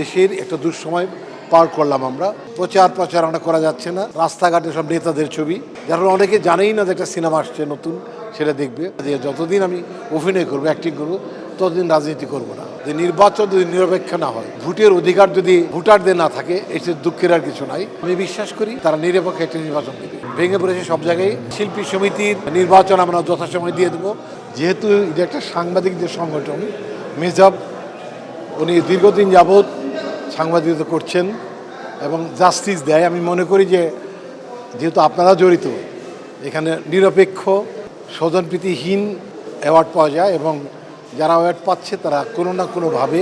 দেশের একটা দুঃসময় পার করলাম আমরা। প্রচারণা করা যাচ্ছে না, রাস্তাঘাটে সব নেতাদের ছবি, যার ফলে অনেকে জানেই না যে একটা সিনেমা আসছে নতুন, সেটা দেখবে। যে যতদিন আমি অভিনয় করবো, অ্যাক্টিং করবো, ততদিন রাজনীতি করব না। যে নির্বাচন যদি নিরপেক্ষ না হয়, ভোটের অধিকার যদি ভোটারদের না থাকে, এতে দুঃখের আর কিছু নাই। আমি বিশ্বাস করি তারা নিরপেক্ষ একটা নির্বাচন দেবে। ভেঙে পড়েছে সব জায়গায়। শিল্পী সমিতির নির্বাচন আমরা যথাসময় দিয়ে দেবো। যেহেতু এটা একটা সাংবাদিকদের সংগঠন, মেজব উনি দীর্ঘদিন যাবৎ সাংবাদিকতা করছেন এবং জাস্টিস দেয়। আমি মনে করি যে যেহেতু আপনারা জড়িত, এখানে নিরপেক্ষ স্বজনপ্রীতিহীন অ্যাওয়ার্ড পাওয়া যায় এবং যারা অ্যাওয়ার্ড পাচ্ছে তারা কোনো না কোনোভাবে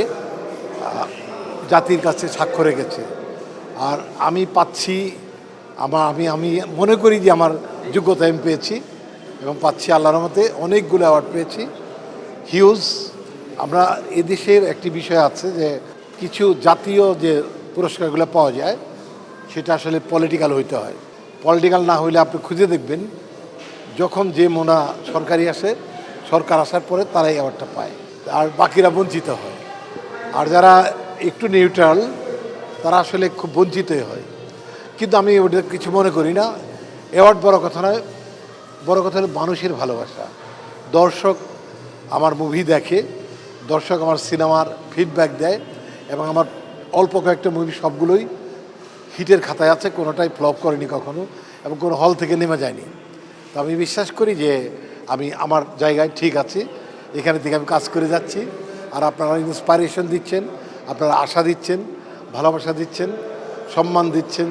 জাতির কাছে সাক্ষ্য রেখেছে। আর আমি পাচ্ছি, আমি মনে করি যে আমার যোগ্যতা আমি পেয়েছি এবং পাচ্ছি আল্লাহর রহমতে অনেকগুলো অ্যাওয়ার্ড পেয়েছি, হিউজ। আমরা এদেশের একটি বিষয় আছে যে কিছু জাতীয় যে পুরস্কারগুলো পাওয়া যায় সেটা আসলে পলিটিক্যাল হইতে হয়। পলিটিক্যাল না হইলে আপনি খুঁজে দেখবেন যখন যে মোনা সরকারি আসে, সরকার আসার পরে তারাই অ্যাওয়ার্ডটা পায় আর বাকিরা বঞ্চিত হয়। আর যারা একটু নিউট্রাল তারা আসলে খুব বঞ্চিতই হয়। কিন্তু আমি ওটা কিছু মনে করি না। অ্যাওয়ার্ড বড় কথা নয়, বড় কথা হলো মানুষের ভালোবাসা। দর্শক আমার মুভি দেখে, দর্শক আমার সিনেমার ফিডব্যাক দেয় এবং আমার অল্প কয়েকটা মুভি সবগুলোই হিটের খাতায় আছে, কোনোটাই ফ্লপ করেনি কখনো এবং কোনো হল থেকে নেমে যায়নি। তো আমি বিশ্বাস করি যে আমি আমার জায়গায় ঠিক আছি, এখানে থেকে আমি কাজ করে যাচ্ছি। আর আপনারা ইন্সপাইরেশন দিচ্ছেন, আপনারা আশা দিচ্ছেন, ভালোবাসা দিচ্ছেন, সম্মান দিচ্ছেন,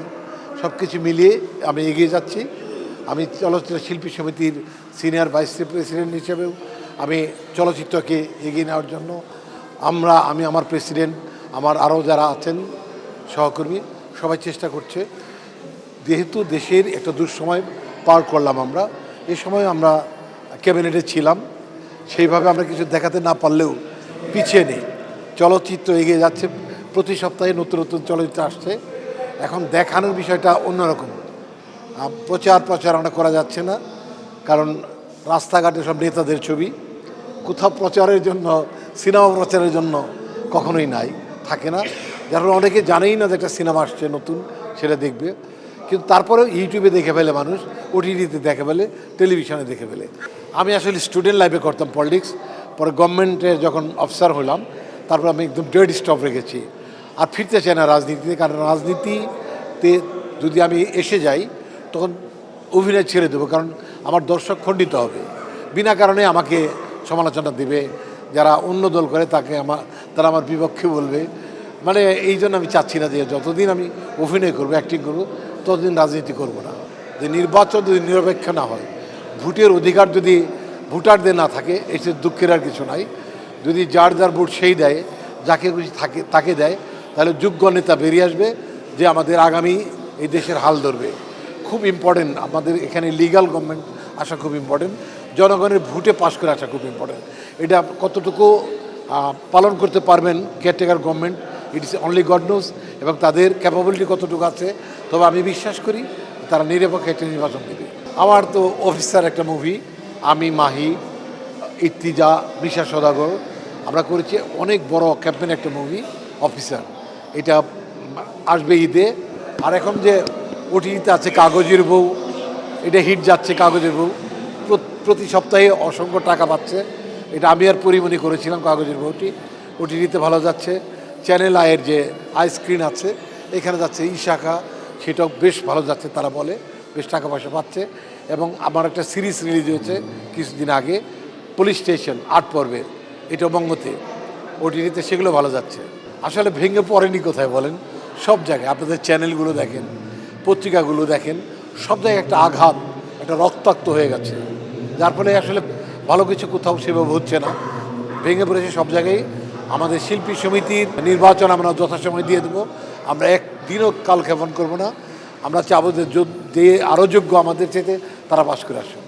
সব কিছু মিলিয়ে আমি এগিয়ে যাচ্ছি। আমি চলচ্চিত্র শিল্পী সমিতির সিনিয়র ভাইস প্রেসিডেন্ট হিসেবেও আমি চলচ্চিত্রকে এগিয়ে নেওয়ার জন্য আমি আমার প্রেসিডেন্ট, আমার আরও যারা আছেন সহকর্মী, সবাই চেষ্টা করছে। যেহেতু দেশের একটা দুঃসময় পার করলাম আমরা, এই সময় আমরা ক্যাবিনেটে ছিলাম, সেইভাবে আমরা কিছু দেখাতে না পারলেও পিছিয়ে নেই। চলচ্চিত্র এগিয়ে যাচ্ছে, প্রতি সপ্তাহে নতুন নতুন চলচ্চিত্র আসছে। এখন দেখানোর বিষয়টা অন্যরকম। প্রচারণা করা যাচ্ছে না, কারণ রাস্তাঘাটে সব নেতাদের ছবি। কোথাও প্রচারের জন্য, সিনেমা প্রচারের জন্য কখনোই নাই, থাকে না। যার ফলে অনেকে জানেই না যে একটা সিনেমা আসছে নতুন, সেটা দেখবে। কিন্তু তারপরেও ইউটিউবে দেখে ফেলে মানুষ, ওটিটিতে দেখে ফেলে, টেলিভিশনে দেখে ফেলে। আমি আসলে স্টুডেন্ট লাইফে করতাম পলিটিক্স, পরে গভর্নমেন্টের যখন অফিসার হলাম তারপর আমি একদম ডেড স্টপ রেখেছি। আর ফিরতে চাই না রাজনীতিতে, কারণ রাজনীতিতে যদি আমি এসে যাই তখন অভিনয় ছেড়ে দেবো, কারণ আমার দর্শক খণ্ডিত হবে, বিনা কারণে আমাকে সমালোচনা দেবে। যারা অন্য দল করে তারা আমার বিপক্ষে বলবে। মানে এই জন্য আমি চাচ্ছি না যে যতদিন আমি অভিনয় করবো, অ্যাক্টিং করবো, ততদিন রাজনীতি করব না। যে নির্বাচন যদি নিরপেক্ষ না হয়, ভোটের অধিকার যদি ভোটারদের না থাকে, এতে দুঃখের আর কিছু নাই। যদি যার ভোট সেই দেয়, যাকে খুশি তাকে দেয়, তাহলে যোগ্য নেতা বেরিয়ে আসবে যে আমাদের আগামী এই দেশের হাল ধরবে। খুব ইম্পর্টেন্ট, আমাদের এখানে লিগ্যাল গভর্নমেন্ট আসা খুব ইম্পর্টেন্ট, জনগণের ভোটে পাশ করে আসা খুব ইম্পর্টেন্ট। এটা কতটুকু পালন করতে পারবেন কেয়ারটেকার গভর্নমেন্ট, ইট ইস অনলি গড নোজ, এবং তাদের ক্যাপাবিলিটি কতটুকু আছে। তবে আমি বিশ্বাস করি তারা নিরপেক্ষ একটা নির্বাচন দেবে। আমার তো অফিসার একটা মুভি, আমি, মাহি, ইর্তিজা, মিশা সদাগর, আমরা করেছি অনেক বড় ক্যাম্পেন একটা মুভি অফিসার। এটা আসবে ঈদে। আর এখন যে ওটিটিতে আছে কাগজের বউ, এটা হিট যাচ্ছে। কাগজের বউ প্রতি সপ্তাহে অসংখ্য টাকা পাচ্ছে। এটা আমি আর পরিমণি করেছিলাম কাগজের বউটি, ওটিটিতে ভালো যাচ্ছে। চ্যানেল আয়ের যে স্ক্রিন আছে এখানে যাচ্ছে শাখা, সেটাও বেশ ভালো যাচ্ছে, তারা বলে বেশ টাকা পয়সা পাচ্ছে। এবং আমার একটা সিরিজ রিলিজ হয়েছে কিছুদিন আগে, পুলিশ স্টেশন 8 পর্বের, এটা বঙ্গতে, ওটিটিতে, সেগুলো ভালো যাচ্ছে। আসলে ভেঙে পড়েনি কোথায় বলেন, সব জায়গায়। আপনাদের চ্যানেলগুলো দেখেন, পত্রিকাগুলো দেখেন, সব জায়গায় একটা আঘাত, একটা রক্তাক্ত হয়ে গেছে, যার ফলে আসলে ভালো কিছু কোথাও সেভাবে হচ্ছে না, ভেঙে পড়েছে সব জায়গায়। আমাদের শিল্পী সমিতির নির্বাচন আমরা যথাসময় দিয়ে দেবো। আমরা একদিনও কালক্ষেপণ করবো না। আমরা চাবো যে আরও যোগ্য আমাদের চেয়ে তারা পাশ করে আসবে।